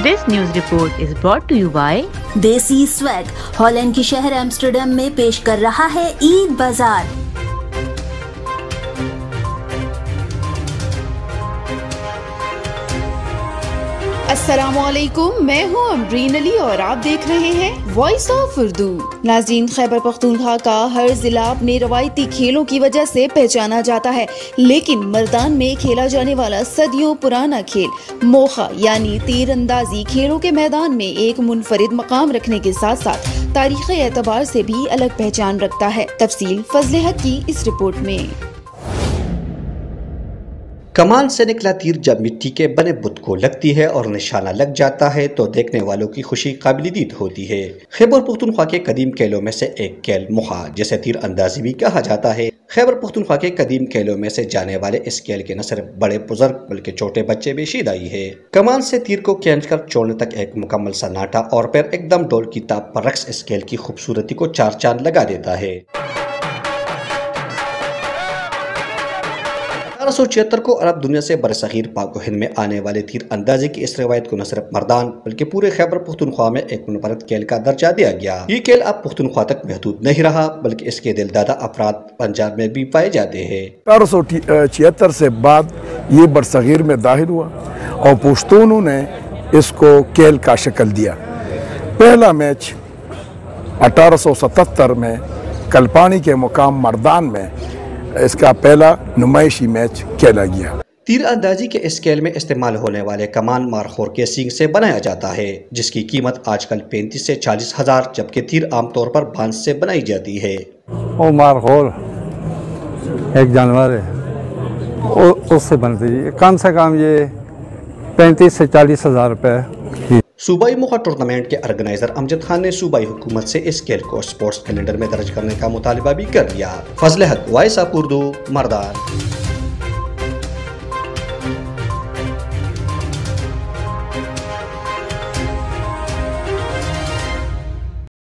This news report is brought to you by देसी swag Holland के शहर Amsterdam में पेश कर रहा है ईद बाजार। अस्सलामुअलैकुम, मैं हूँ अमरीन अली और आप देख रहे हैं वॉइस ऑफ उर्दू। नाज़रीन, खैबर पख्तूनख्वा का हर जिला अपने रवायती खेलों की वजह से पहचाना जाता है, लेकिन मर्दान में खेला जाने वाला सदियों पुराना खेल मोखा यानी तीर अंदाजी खेलों के मैदान में एक मुनफरिद मकाम रखने के साथ साथ तारीखी एतबार से भी अलग पहचान रखता है। तफसील फजले हक की इस रिपोर्ट में। कमान से निकला तीर जब मिट्टी के बने बुत को लगती है और निशाना लग जाता है तो देखने वालों की खुशी काबिल दीद होती है। खैबर पख्तूनख्वा के कदीम खेलों में से एक खेल मोखा, जिसे तीर अंदाजी भी कहा जाता है। खैबर पख्तूनख्वा के कदीम खेलों में से जाने वाले इस खेल के न सिर्फ बड़े बुजुर्ग बल्कि छोटे बच्चे भी शीदाई है। कमान से तीर को खींच कर छोड़ने तक एक मुकम्मल सन्नाटा और फिर एकदम डोल की ताप पर रक्स इस खेल की खूबसूरती को चार चांद लगा देता है। 1876 को अरब दुनिया से बरसगीर पाक हिंद में आने वाले तीर अंदाजी की इस रवायत को न सिर्फ मर्दान बल्कि पूरे खैबर पख्तूनख्वा में एक मुनफरद खेल का दर्जा दिया गया। ये खेल अब पख्तूनख्वा तक महदूद नहीं रहा बल्कि इसके दिलदादा अफराद पंजाब में भी पाए जाते हैं। 1876 से बाद ये बरसगीर में दाखिल हुआ और पश्तूनों ने इसको खेल का शक्ल दिया। पहला मैच 1877 में कलपानी के मुकाम मर्दान में इसका पहला नुमाइशी मैच खेला गया। तीर अंदाजी के इस खेल में इस्तेमाल होने वाले कमान मारखोर के सींग से बनाया जाता है, जिसकी कीमत आजकल 35 से 40 हजार जबकि तीर आमतौर पर बांस से बनाई जाती है। वो मारखोर एक जानवर है, उससे बनती है। कम से कम ये 35 से 40 हजार रुपये। सूबाई मोखा टूर्नामेंट के ऑर्गेनाइजर अमजद खान ने सूबाई हुकूमत से इस खेल को स्पोर्ट्स कैलेंडर में दर्ज करने का मुतालबा भी कर लिया। फजले हक, वॉइस ऑफ उर्दू, मर्दान।